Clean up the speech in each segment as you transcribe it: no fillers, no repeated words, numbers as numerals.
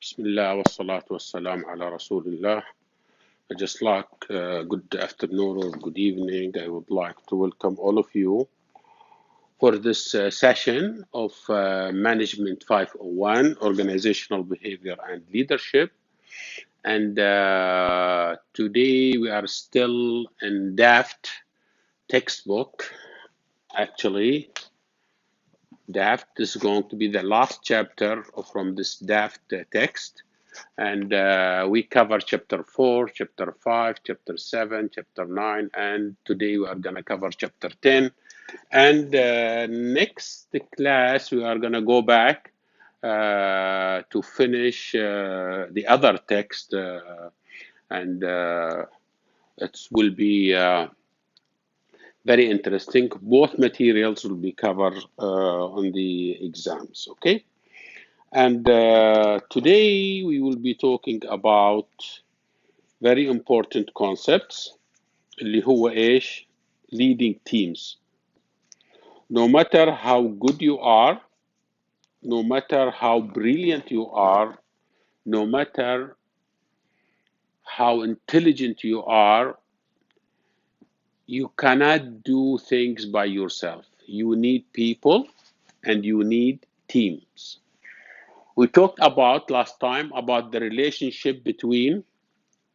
بسم الله والصلاة والسلام على رسول الله. I just like good afternoon or good evening. I would like to welcome all of you for this session of Management 501, Organizational Behavior and Leadership. And today we are still in Daft textbook. Actually, Daft is going to be the last chapter from this Daft text. And we cover chapter 4, chapter 5, chapter 7, chapter 9, and today we are going to cover chapter 10. And next class, we are going to go back to finish the other text, and it will be very interesting. Both materials will be covered on the exams, okay? And today we will be talking about very important concepts اللي هو ايش leading teams. No matter how good you are, no matter how brilliant you are, no matter how intelligent you are, you cannot do things by yourself. You need people and you need teams. We talked about last time about the relationship between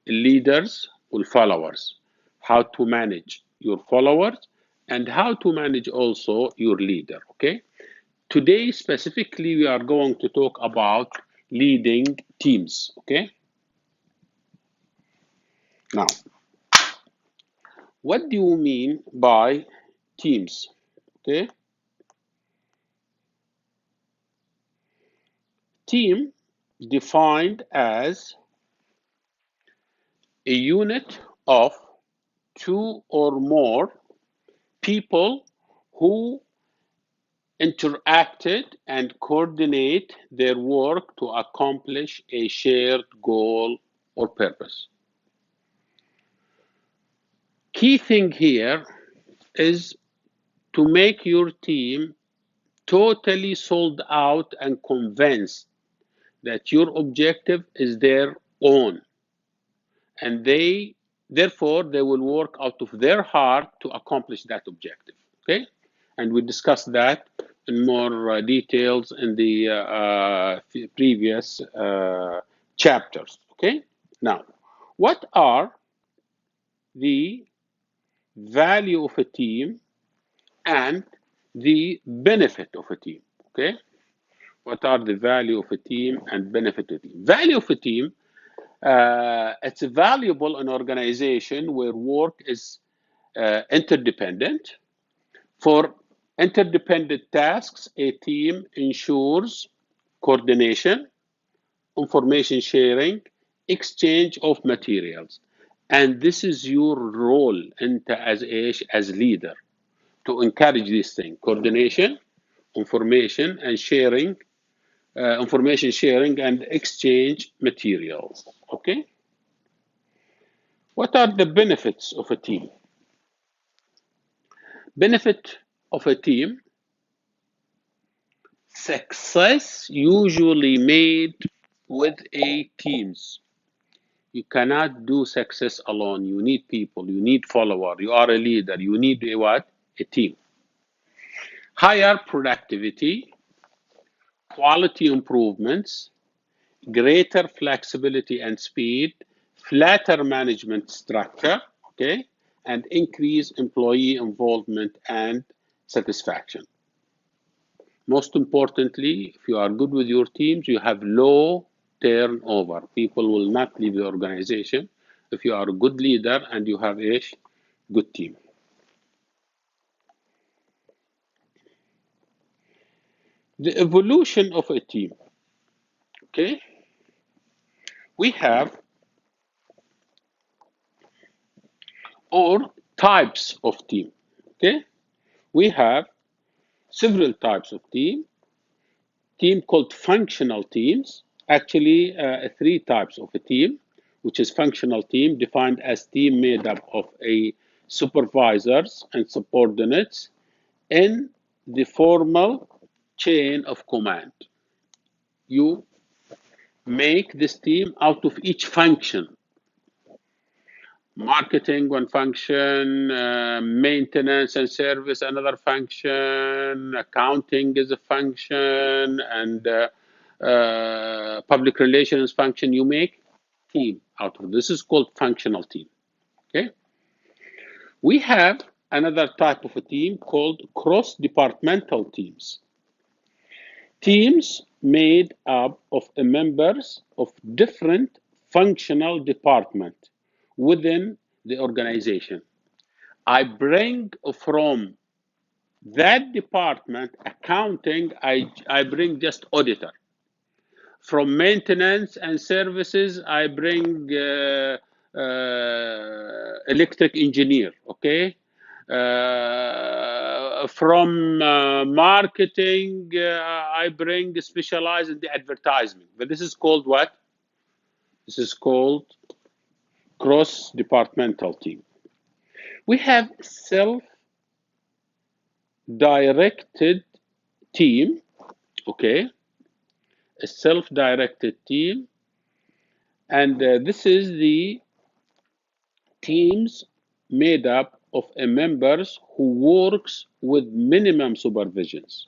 leaders and followers, how to manage your followers and how to manage also your leader, okay? Today, specifically, we are going to talk about leading teams, okay? Now, what do you mean by teams, okay? Team defined as a unit of two or more people who interacted and coordinate their work to accomplish a shared goal or purpose. Key thing here is to make your team totally sold out and convinced that your objective is their own, and therefore they will work out of their heart to accomplish that objective, okay? And we discussed that in more details in the previous chapters, okay? Now, what are the value of a team and the benefit of a team, okay? What are the value of a team and benefit of a team? Value of a team, it's valuable in an organization where work is interdependent. For interdependent tasks, a team ensures coordination, information sharing, exchange of materials. And this is your role as leader, to encourage this thing: coordination, information and sharing, information sharing and exchange materials, okay? What are the benefits of a team? Benefit of a team: success usually made with a teams. You cannot do success alone. You need people, you need followers, you are a leader, you need a what? A team. Higher productivity, quality improvements, greater flexibility and speed, flatter management structure, okay, and increase employee involvement and satisfaction. Most importantly, if you are good with your teams, you have low turnover. People will not leave the organization if you are a good leader and you have a good team. The evolution of a team, okay? We have or types of team, okay? We have several types of team called functional teams. Actually, three types of a team, which is functional team, defined as team made up of a supervisors and subordinates in the formal chain of command. You make this team out of each function. Marketing one function, maintenance and service another function, accounting is a function, and public relations function. You make team out of this. Is called functional team. Okay. We have another type of a team called cross-departmental teams. Teams made up of members of different functional departments within the organization. I bring from that department accounting, I bring just auditor. From maintenance and services, I bring electric engineer, okay? From marketing, I bring specialized in the advertisement. But this is called what? This is called cross-departmental team. We have self-directed team, okay? A self-directed team, and this is the teams made up of members who works with minimum supervisions,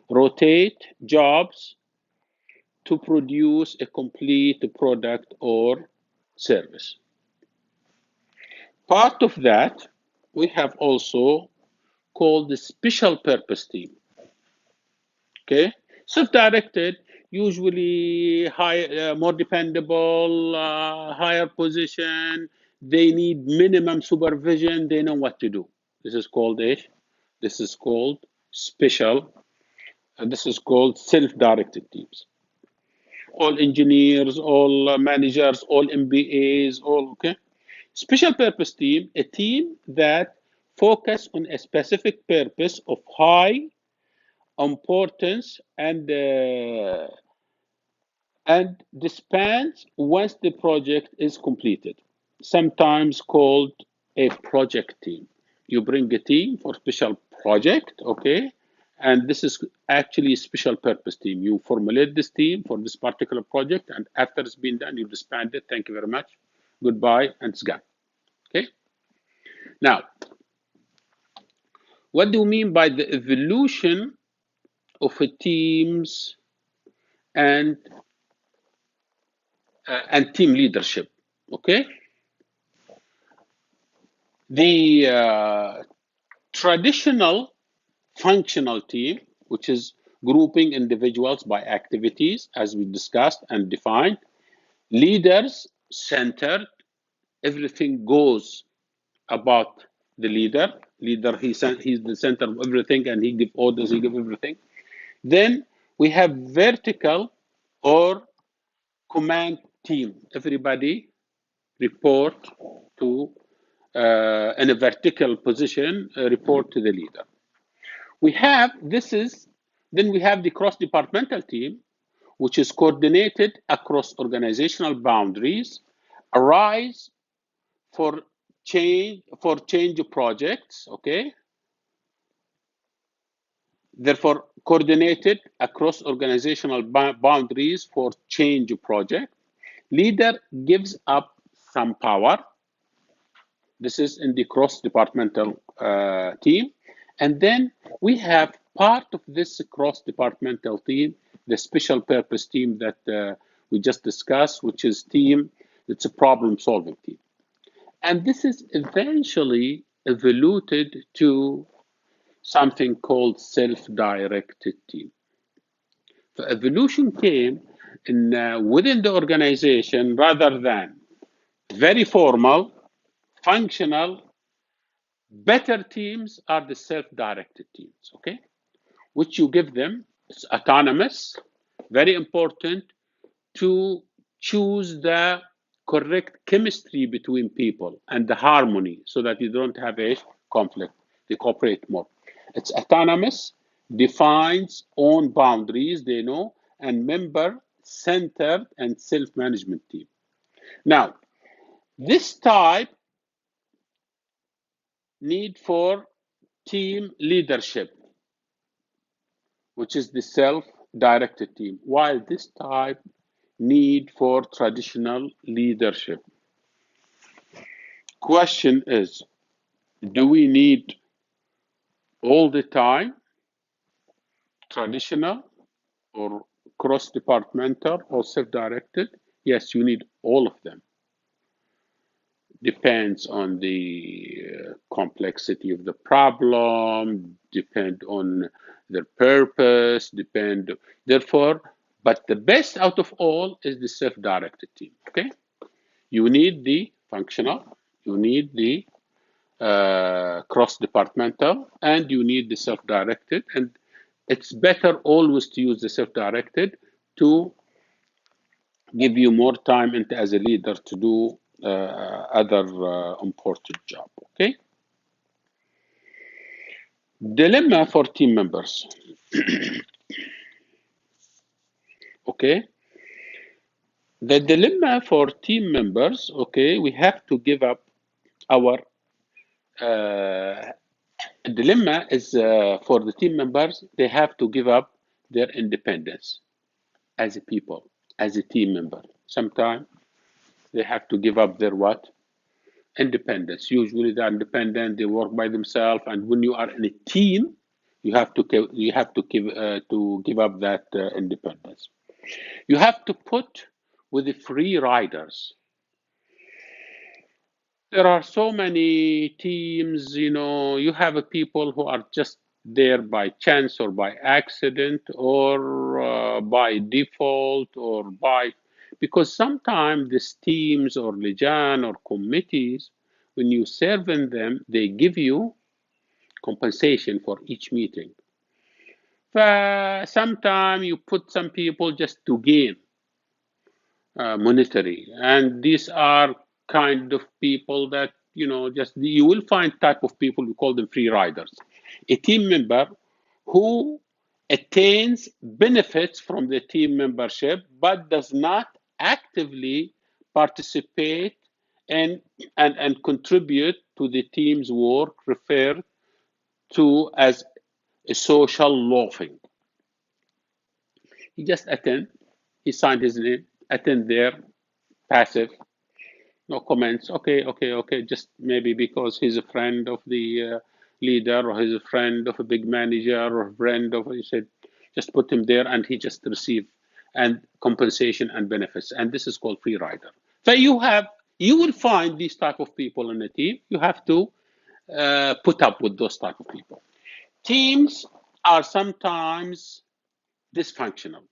rotate jobs to produce a complete product or service. Part of that we have also called the special purpose team. Okay, self-directed, usually more dependable, higher position. They need minimum supervision. They know what to do. This is called This is called special. This is called self-directed teams. All engineers, all managers, all MBAs, all okay. Special purpose team, a team that focus on a specific purpose of high importance and disbands once the project is completed, sometimes called a project team. You bring a team for special project, okay, and this is actually a special purpose team. You formulate this team for this particular project, and after it's been done, you disband it. Thank you very much, goodbye, and it's gone. Okay. Now, what do you mean by the evolution of a teams and team leadership? Okay, the traditional functional team, which is grouping individuals by activities, as we discussed and defined, leaders centered, everything goes about the leader. He's the center of everything, and he gives orders, he gives everything. Then we have vertical or command team. Everybody report to in a vertical position, report to the leader. We have then we have the cross-departmental team, which is coordinated across organizational boundaries, arise for change projects, okay? Therefore, coordinated across organizational boundaries for change project. Leader gives up some power. This is in the cross-departmental team. And then we have part of this cross-departmental team, the special purpose team that we just discussed, which is team, it's a problem-solving team. And this is eventually evoluted to something called self-directed team. The evolution came in within the organization rather than very formal, functional. Better teams are the self-directed teams, okay? Which you give them, it's autonomous, very important to choose the correct chemistry between people and the harmony so that you don't have a conflict. They cooperate more. It's autonomous, defines own boundaries, they know, and member-centered and self-management team. Now, this type need for team leadership, which is the self-directed team, while this type need for traditional leadership. Question is, do we need all the time traditional or cross-departmental or self-directed? Yes, you need all of them. Depends on the complexity of the problem, depend on their purpose, therefore, but the best out of all is the self-directed team, okay? You need the functional, you need the cross-departmental, and you need the self-directed, and it's better always to use the self-directed to give you more time as a leader to do other important job, okay? Dilemma for team members, okay? The dilemma for team members, okay, we have to give up our dilemma is for the team members, they have to give up their independence as a people, as a team member. Sometimes they have to give up their what? Independence. Usually they're independent, they work by themselves, and when you are in a team, you have to give up that independence. You have to put with the free riders. There are so many teams, you know, you have people who are just there by chance or by accident or by default or by, because sometimes these teams or lejan or committees, when you serve in them, they give you compensation for each meeting. Sometimes you put some people just to gain monetary, and these are kind of people that, you know, just you will find type of people, we call them free riders. A team member who attains benefits from the team membership but does not actively participate and contribute to the team's work, referred to as a social loafing. He just attend, he signed his name, attend there, passive, no comments. Okay. Just maybe because he's a friend of the leader, or he's a friend of a big manager, or a friend of, he said, just put him there, and he just receive and compensation and benefits. And this is called free rider. So you will find these type of people in a team. You have to put up with those type of people. Teams are sometimes dysfunctional.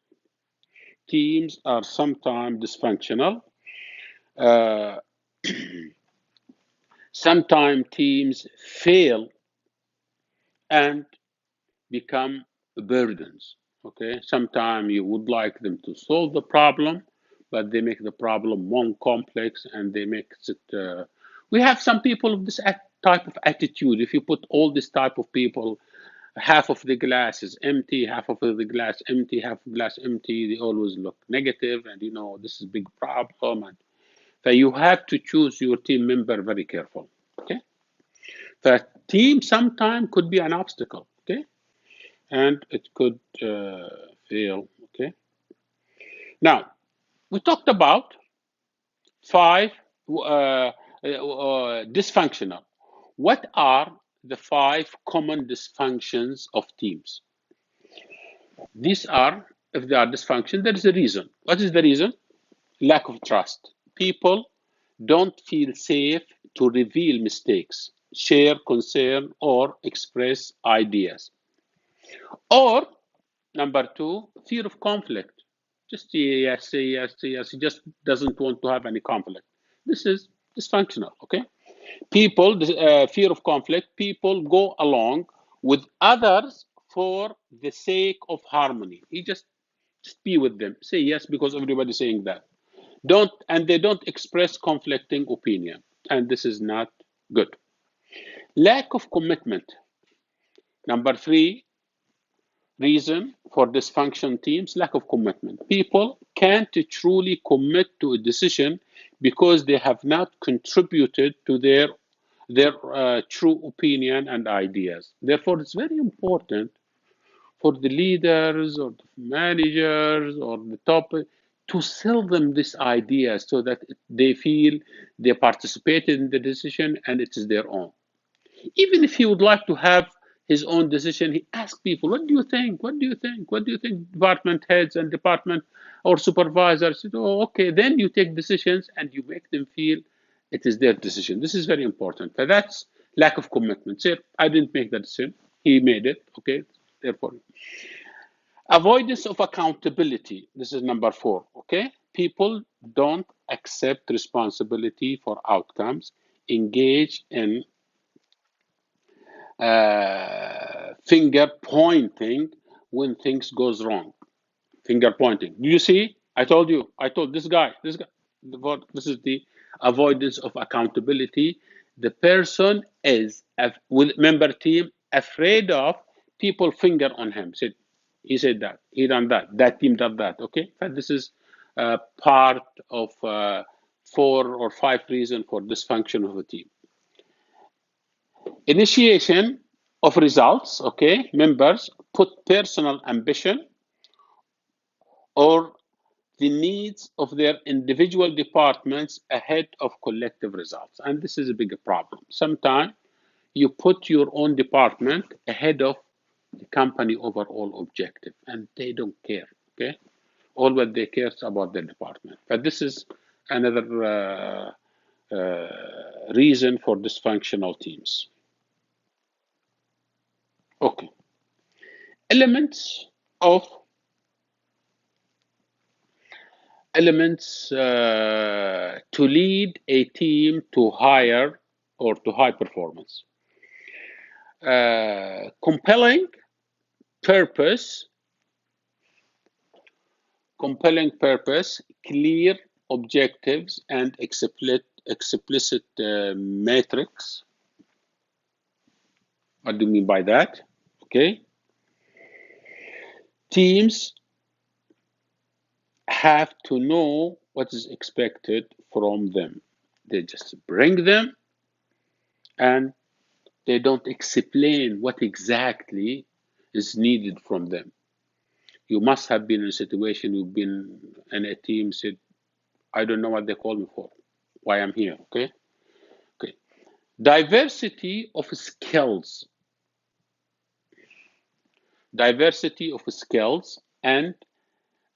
Teams are sometimes dysfunctional. Uh, Sometimes teams fail and become burdens. Okay, sometimes you would like them to solve the problem, but they make the problem more complex, and they make it. We have some people of this type of attitude. If you put all this type of people, half of the glass is empty, half of the glass empty, half of the glass empty, they always look negative, and you know this is a big problem. And so you have to choose your team member very careful. Okay. The team sometimes could be an obstacle, okay, and it could fail, okay. Now, we talked about 5 dysfunctional. What are the 5 common dysfunctions of teams? These are, if they are dysfunction, there is a reason. What is the reason? Lack of trust. People don't feel safe to reveal mistakes, share concern, or express ideas. Or number 2, fear of conflict. Just say yes. He just doesn't want to have any conflict. This is dysfunctional, okay? People, fear of conflict, people go along with others for the sake of harmony. He just be with them. Say yes because everybody's saying that. They don't express conflicting opinion. And this is not good. Lack of commitment. Number 3, reason for dysfunction teams, lack of commitment. People can't truly commit to a decision because they have not contributed to their true opinion and ideas. Therefore, it's very important for the leaders or the managers or the top to sell them this idea so that they feel they participated in the decision and it is their own. Even if he would like to have his own decision, he asks people, what do you think? What do you think? What do you think? Department heads and department or supervisors. Oh, okay. Then you take decisions and you make them feel it is their decision. This is very important. But that's lack of commitment. Say, I didn't make the decision. He made it. Okay. Therefore, avoidance of accountability. This is number 4. Okay. People don't accept responsibility for outcomes, engage in finger pointing when things goes wrong. Finger pointing. Do you see? I told you. I told this guy. This guy. This is the avoidance of accountability. The person is with member team afraid of people finger on him. Said he said that he done that. That team done that. Okay, but this is part of 4 or 5 reasons for dysfunction of a team. Initiation of results, okay, members put personal ambition or the needs of their individual departments ahead of collective results. And this is a big problem. Sometimes you put your own department ahead of the company overall objective, and they don't care, okay? All what they care is about their department. But this is another reason for dysfunctional teams. Okay. Elements to lead a team to higher or to high performance. Compelling purpose, clear objectives, and explicit metrics. What do you mean by that? Okay. Teams have to know what is expected from them. They just bring them and they don't explain what exactly is needed from them. You must have been in a situation, you've been in a team, said, I don't know what they call me for, why I'm here, okay? Okay. Diversity of skills. Diversity of skills and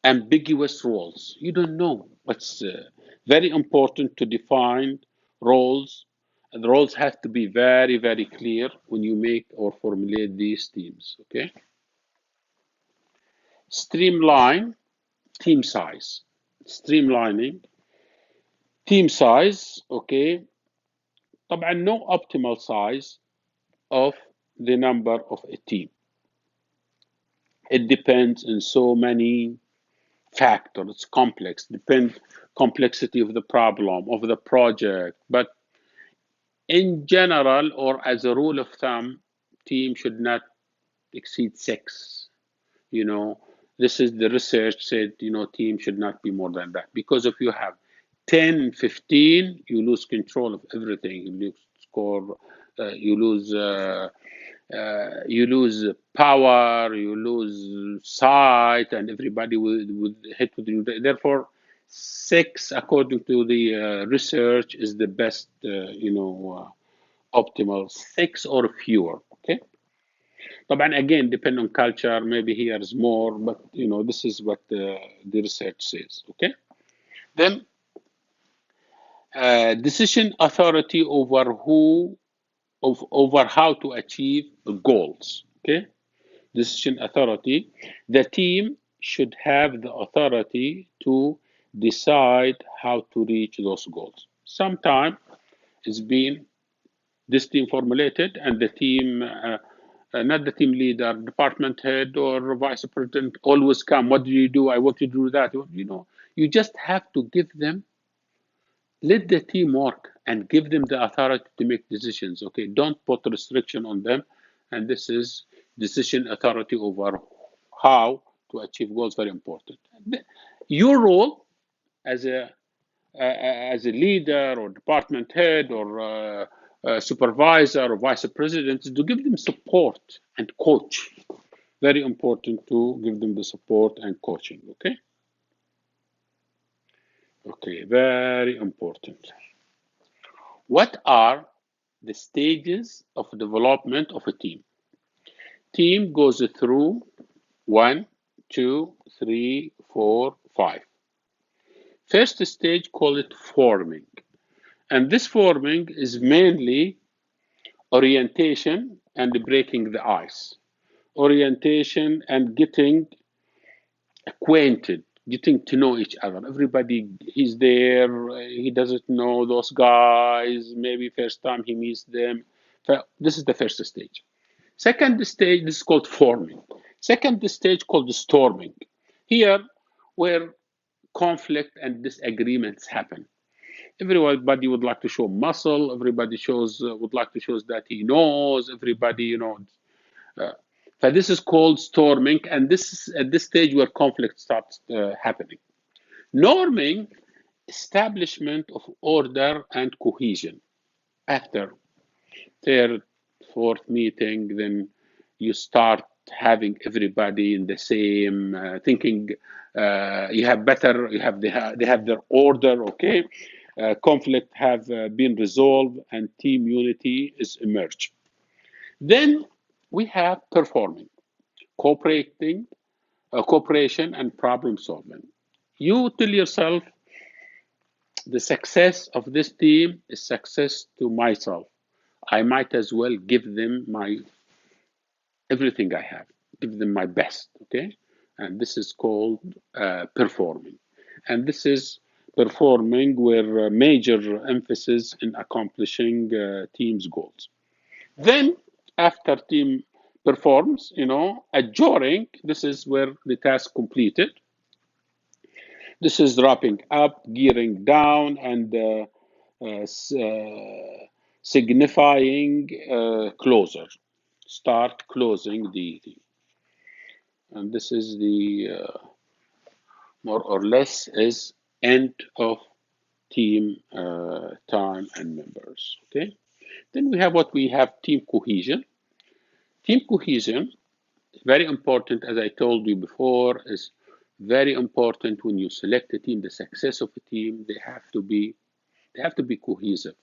ambiguous roles. You don't know. What's very important to define roles. And the roles have to be very, very clear when you make or formulate these teams. Okay. Streamline team size. Streamlining team size. Okay. طبعا no optimal size of the number of a team. It depends on so many factor. It's complex, complexity of the problem, of the project. But in general, or as a rule of thumb, team should not exceed 6. You know, this is the research said, team should not be more than that. Because if you have 10, 15, you lose control of everything. You lose score, you lose power, you lose sight, and everybody would hit with you. Therefore, 6, according to the research, is the best, optimal. 6 or fewer. Okay. But again, depend on culture. Maybe here is more, but this is what the research says. Okay. Then, decision authority over over how to achieve goals. Okay. Decision authority. The team should have the authority to decide how to reach those goals. Sometimes it's been this team formulated and the team, not the team leader, department head or vice president always come. What do you do? I want to do that. You just have to give them, let the team work and give them the authority to make decisions. Okay, don't put restriction on them. And this is decision authority over how to achieve goals. Very important. Your role as a leader or department head or supervisor or vice president is to give them support and coach. Very important to give them the support and coaching. Okay. Okay, very important. What are the stages of development of a team? Team goes through 1, 2, 3, 4, 5. First stage, call it forming. And this forming is mainly orientation and breaking the ice. Orientation and getting acquainted, getting to know each other. Everybody, he's there, he doesn't know those guys, maybe first time he meets them. So this is the first stage. Second stage, this is called forming. Second stage called storming. Here, where conflict and disagreements happen. Everybody would like to show muscle. Everybody would like to show that he knows. Everybody, uh, so this is called storming, and this is at this stage where conflict starts happening. Norming, establishment of order and cohesion. After third, fourth meeting, then you start having everybody in the same thinking. You have better. They have their order. Okay, conflict have been resolved, and team unity is emerged. Then we have performing, cooperation and problem solving. You tell yourself the success of this team is success to myself. I might as well give them my everything I have, give them my best. Okay, and this is called performing, and this is performing where major emphasis in accomplishing team's goals. Then, after team performs, adjourning, this is where the task completed. This is wrapping up, gearing down, and signifying closer. Start closing the thing. And this is the more or less is end of team time and members. Okay. Then we have team cohesion. Team cohesion, very important, as I told you before, is very important when you select a team. The success of a team, they have to be cohesive,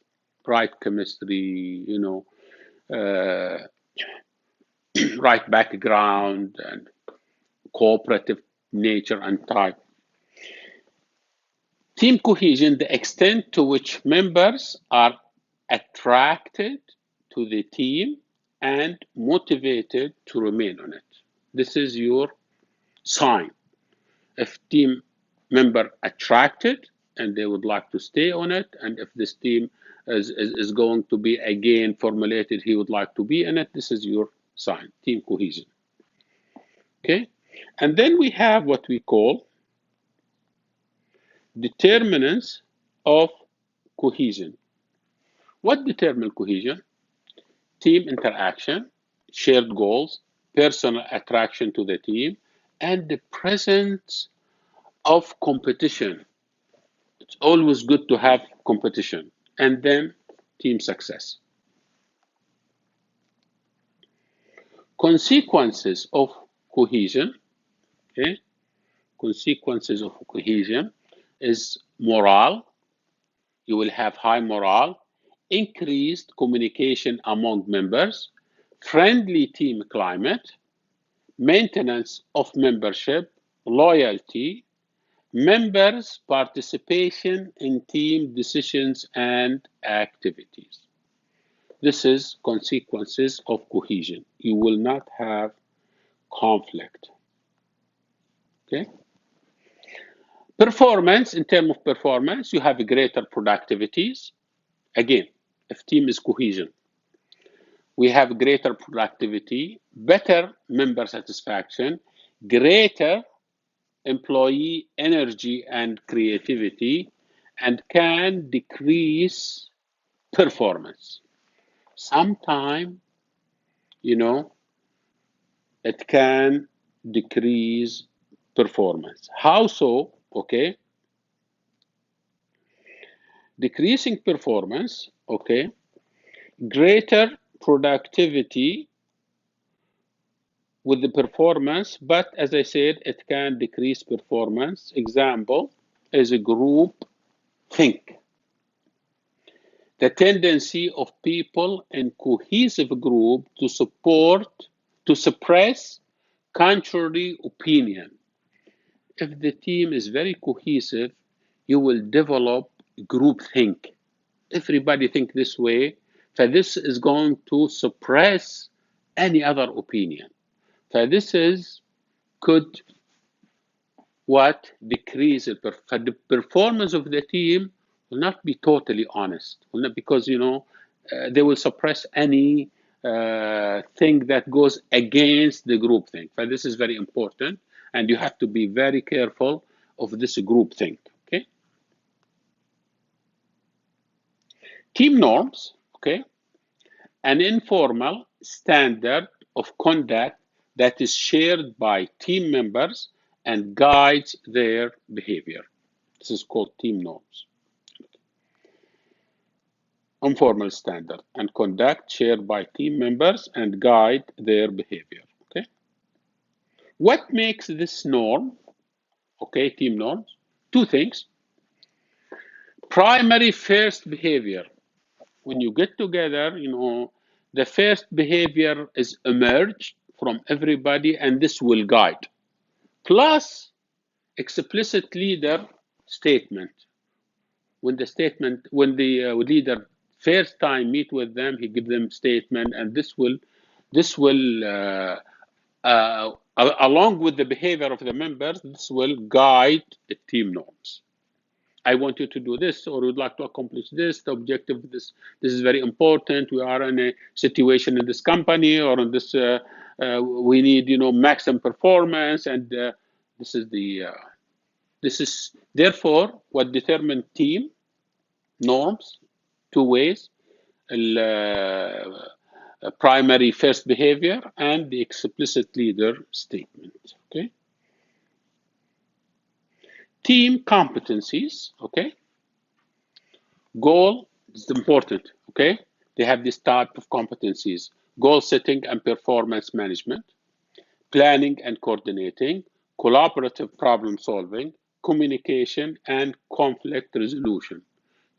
right chemistry, uh, right background, and cooperative nature and type. Team cohesion, the extent to which members are attracted to the team and motivated to remain on it. This is your sign. If team member attracted and they would like to stay on it, and if this team is going to be again formulated, he would like to be in it, this is your sign, team cohesion. Okay, and then we have what we call determinants of cohesion. What determine cohesion? Team interaction, shared goals, personal attraction to the team, and the presence of competition. It's always good to have competition. And then team success. Consequences of cohesion, okay? Consequences of cohesion is morale. You will have high morale, increased communication among members, friendly team climate, maintenance of membership, loyalty, members' participation in team decisions and activities. This is consequences of cohesion. You will not have conflict. Okay? Performance, in terms of performance, you have greater productivities. Again, if team is cohesion, we have greater productivity, better member satisfaction, greater employee energy and creativity, and can decrease performance. Sometimes, it can decrease performance. How so? Okay. Decreasing performance, okay. Greater productivity with the performance, but as I said, it can decrease performance. Example is a group think. The tendency of people in cohesive group to suppress contrary opinion. If the team is very cohesive, you will develop groupthink. Everybody think this way, so this is going to suppress any other opinion. So this could decrease it. The performance of the team will not be totally honest, because they will suppress any thing that goes against the group thing. So this is very important, and you have to be very careful of this group thing. Okay. Team norms. Okay. An informal standard of conduct that is shared by team members and guides their behavior. This is called team norms. Informal standard and conduct shared by team members and guide their behavior. Okay. What makes this norm? Okay, team norms. Two things. Primary first behavior. When you get together, the first behavior is emerged from everybody, and this will guide. Plus, explicit leader statement. When the leader first time meet with them, he gives them statement, and this will along with the behavior of the members, this will guide the team norms. I want you to do this, or would like to accomplish this. The objective of this is very important. We are in a situation in this company, or in this, we need, maximum performance, and this is therefore what determine team norms. Two ways: primary first behavior and the explicit leader statement. Okay. Team competencies. Okay. Goal is important. Okay. They have this type of competencies: goal setting and performance management, planning and coordinating, collaborative problem solving, communication, and conflict resolution.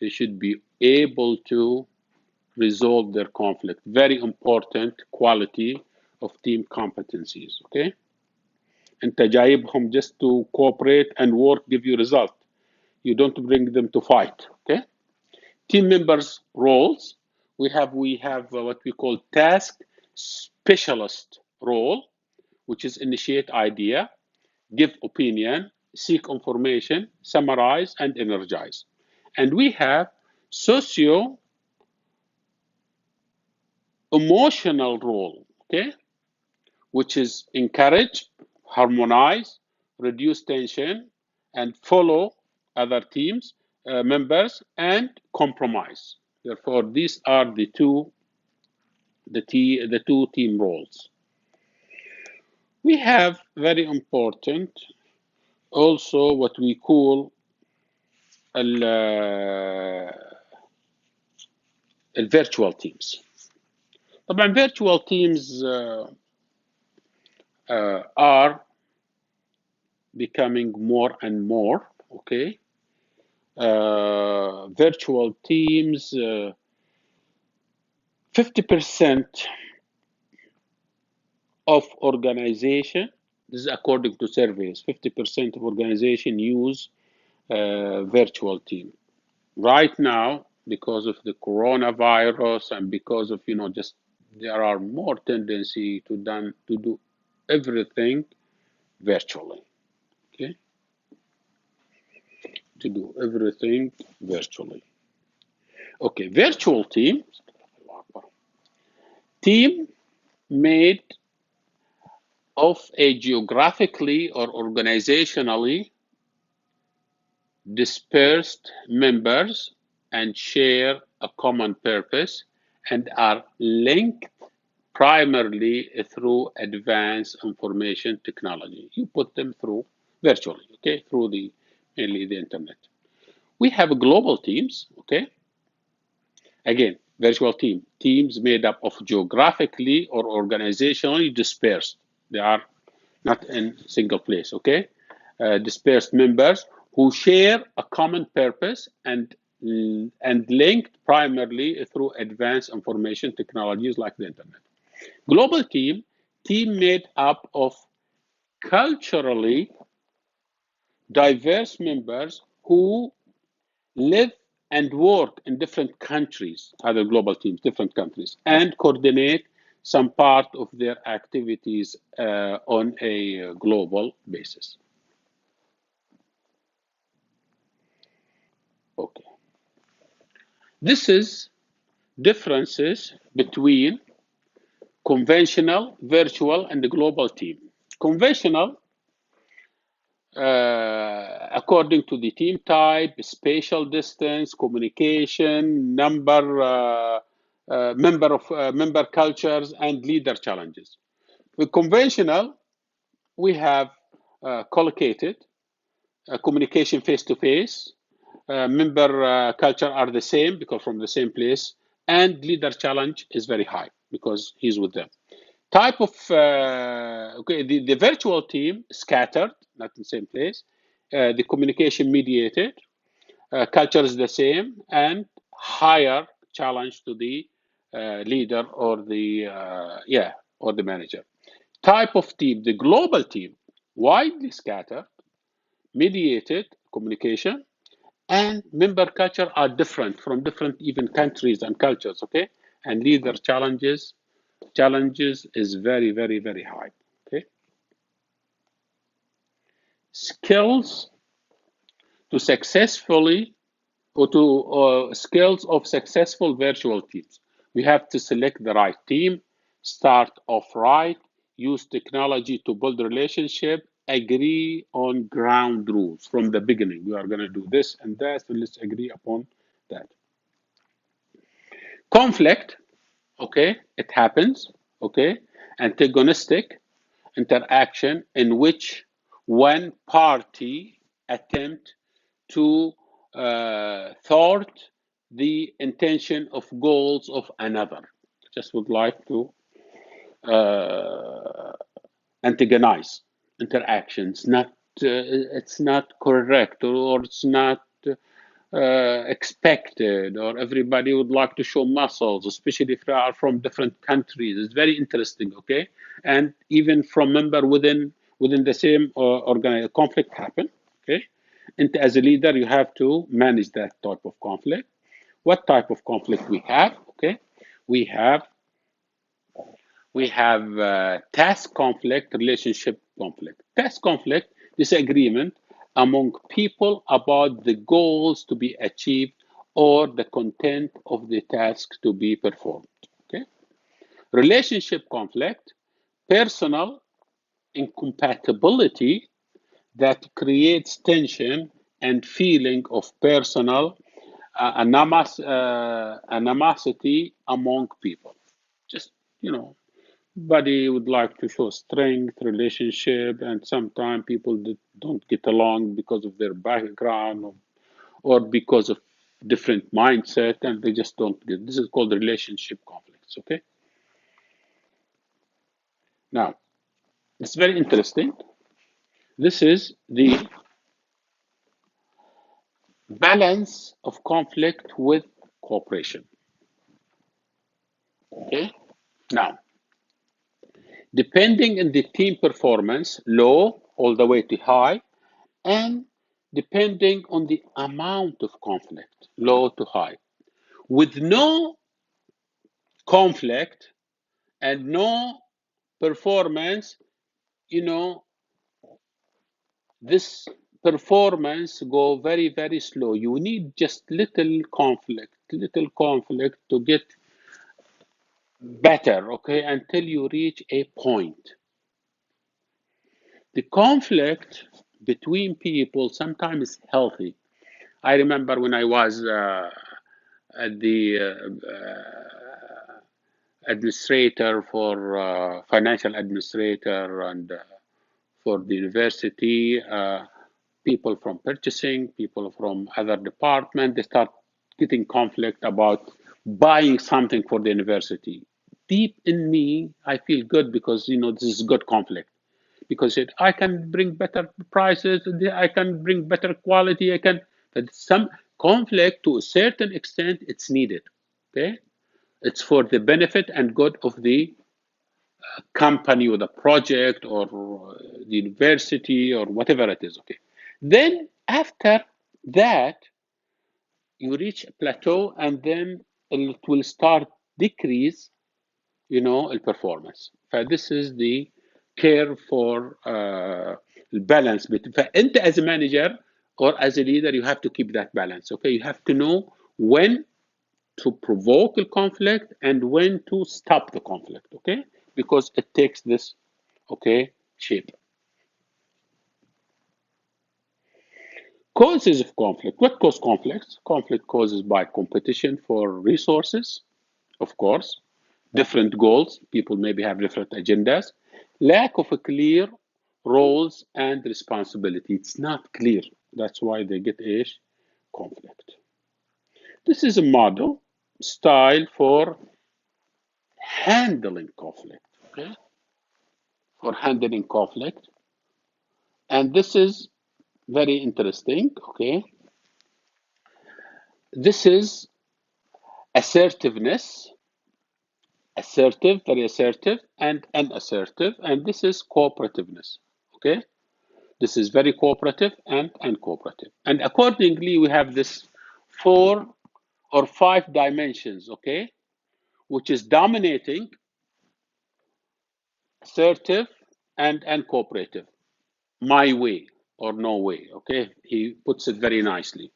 They should be able to resolve their conflict. Very important quality of team competencies. Okay. انت جايبهم just to cooperate and work, give you result. You don't bring them to fight. Okay. Team members roles. We have what we call task specialist role, which is initiate idea, give opinion, seek information, summarize, and energize. And we have socio-emotional role, okay, which is encourage, harmonize, reduce tension, and follow other teams members, and compromise. Therefore, these are the two team roles. We have very important also what we call virtual teams. طبعا virtual teams are becoming more and more. Okay. Virtual teams, 50% of organization, this is according to surveys, 50% of organization use virtual team. Right now, because of the coronavirus and because of, just there are more tendency to do everything virtually. Okay. To do everything virtually. Okay, virtual team made of a geographically or organizationally dispersed members and share a common purpose and are linked primarily through advanced information technology. You put them through virtually, okay, through mainly the internet. We have global teams, okay. Again, virtual teams made up of geographically or organizationally dispersed. They are not in single place, okay. Dispersed members who share a common purpose and linked primarily through advanced information technologies like the internet. Global team made up of culturally diverse members who live and work in different countries, other global teams, different countries, and coordinate some part of their activities on a global basis. Okay. This is differences between conventional, virtual, and the global team. Conventional, according to the team type, spatial distance, communication, member cultures, and leader challenges. With conventional, we have collocated, communication face-to-face, member culture are the same because from the same place, and leader challenge is very high because he's with them. Type of, the virtual team scattered, not in the same place. The communication mediated, culture is the same, and higher challenge to the leader or the, or the manager. Type of team, the global team, widely scattered, mediated communication, and member culture are different from different even countries and cultures, okay? And leader challenges is very, very, very high, okay? Skills to successfully, or to skills of successful virtual teams. We have to select the right team, start off right, use technology to build relationship, agree on ground rules from the beginning. We are going to do this and that, so let's agree upon that. Conflict, okay, it happens, okay. Antagonistic interaction in which one party attempt to thwart the intention of goals of another. Just would like to antagonize interactions. Not it's not correct, or it's not expected, or everybody would like to show muscles, especially if they are from different countries. It's very interesting, okay? And even from member within the same organization, conflict happen, okay? And as a leader, you have to manage that type of conflict. What type of conflict we have, okay? We have task conflict, relationship conflict. Task conflict, disagreement among people about the goals to be achieved or the content of the task to be performed. Okay. Relationship conflict, personal incompatibility that creates tension and feeling of personal animosity among people. Just, Buddy would like to show strength, relationship, and sometimes people don't get along because of their background, or because of different mindset, and they just don't get. This is called relationship conflicts. Okay. Now, it's very interesting. This is the balance of conflict with cooperation. Okay. Now, depending on the team performance, low all the way to high, and depending on the amount of conflict, low to high. With no conflict and no performance, this performance go very, very slow. You need just little conflict to get better, okay, until you reach a point. The conflict between people sometimes is healthy. I remember when I was at the administrator for financial administrator, and for the university, people from purchasing, people from other department, they start getting conflict about buying something for the university. Deep in me, I feel good because this is good conflict. because I can bring better prices, I can bring better quality, but some conflict to a certain extent it's needed. Okay, it's for the benefit and good of the company or the project or the university or whatever it is. Okay, then after that you reach a plateau, and then it will start decrease, الperformance. فthis is the care for balance between. فانت as a manager or as a leader, you have to keep that balance. Okay, you have to know when to provoke a conflict and when to stop the conflict. Okay, because it takes this shape. Causes of conflict. What cause conflicts? Conflict causes by competition for resources, of course, different goals. People maybe have different agendas. Lack of a clear roles and responsibility. It's not clear. That's why they get conflict. This is a model style for handling conflict. Okay, for handling conflict, and this is very interesting. Okay, this is assertiveness, assertive, very assertive, and unassertive, and this is cooperativeness. Okay, this is very cooperative and uncooperative, and accordingly we have this 4 or 5 dimensions. Okay, which is dominating, assertive, and uncooperative. My way or no way. Okay, he puts it very nicely.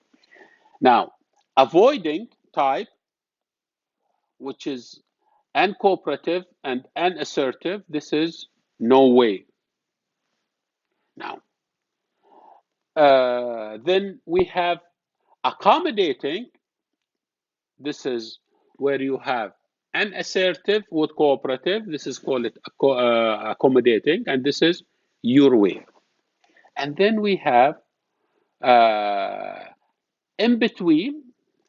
Now, avoiding type, which is uncooperative and unassertive, this is no way. Now, then we have accommodating. This is where you have unassertive with cooperative. This is called it accommodating, and this is your way. And then we have in between,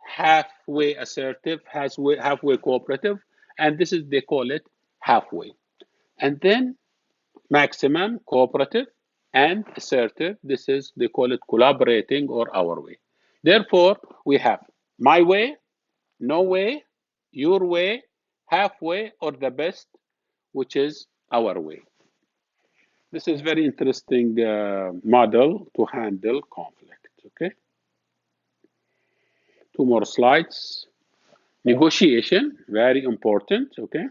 halfway assertive, halfway cooperative, and this is, they call it halfway. And then maximum cooperative and assertive, this is, they call it collaborating or our way. Therefore, we have my way, no way, your way, halfway, or the best, which is our way. This is very interesting model to handle conflict. Okay. 2 more slides. Negotiation, very important. Okay.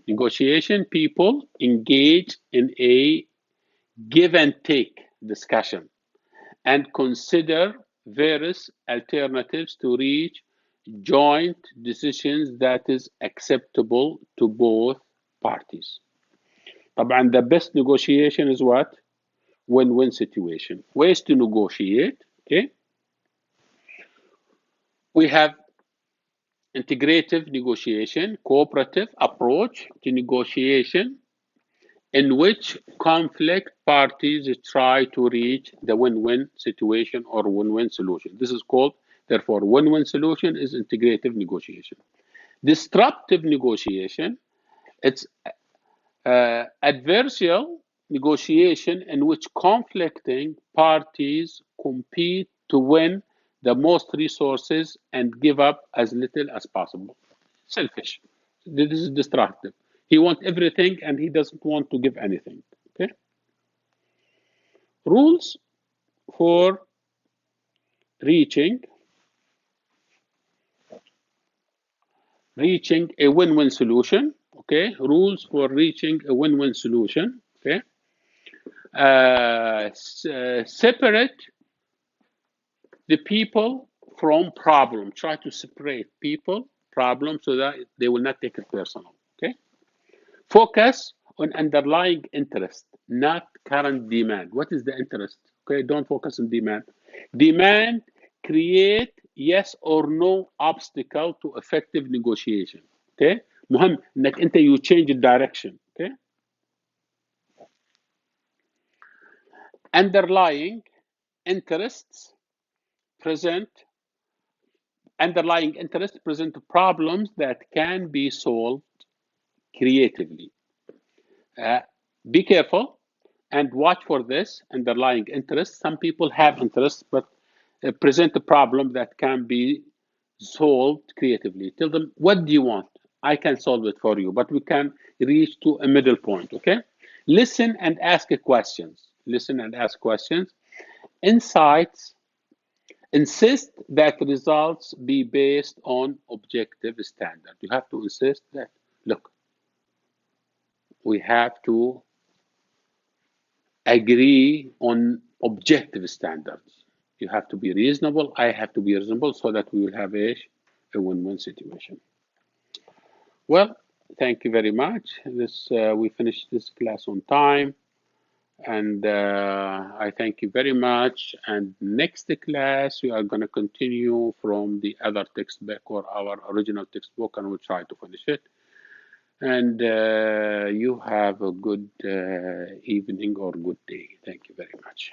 Negotiation, people engage in a give and take discussion and consider various alternatives to reach joint decisions that is acceptable to both parties. طبعا the best negotiation is what? Win-win situation. Ways to negotiate. Okay. We have integrative negotiation, cooperative approach to negotiation, in which conflict parties try to reach the win-win situation or win-win solution. This is called, therefore, win-win solution is integrative negotiation. Disruptive negotiation, it's adversarial negotiation in which conflicting parties compete to win the most resources and give up as little as possible. Selfish. This is destructive. He wants everything and he doesn't want to give anything. Okay. Rules for reaching a win-win solution. Okay. Rules for reaching a win-win solution. Okay. Separate the people from problem. Try to separate people, problem, so that they will not take it personal. Okay. Focus on underlying interest, not current demand. What is the interest? Okay, don't focus on demand. Demand create yes or no obstacle to effective negotiation. Okay, مهم انك انت you change the direction. Okay, underlying interests present problems that can be solved creatively. Be careful. and watch for this underlying interest. Some people have interest, but present a problem that can be solved creatively. Tell them, what do you want? I can solve it for you, but we can reach to a middle point, okay? Listen and ask questions. Listen and ask questions. Insights. Insist that results be based on objective standard. You have to insist that, look, we have to agree on objective standards. You have to be reasonable. I have to be reasonable so that we will have a win-win situation. Well, thank you very much. We finished this class on time. And I thank you very much. And next class, we are going to continue from the other textbook or our original textbook, and we'll try to finish it. And you have a good evening or good day. Thank you very much.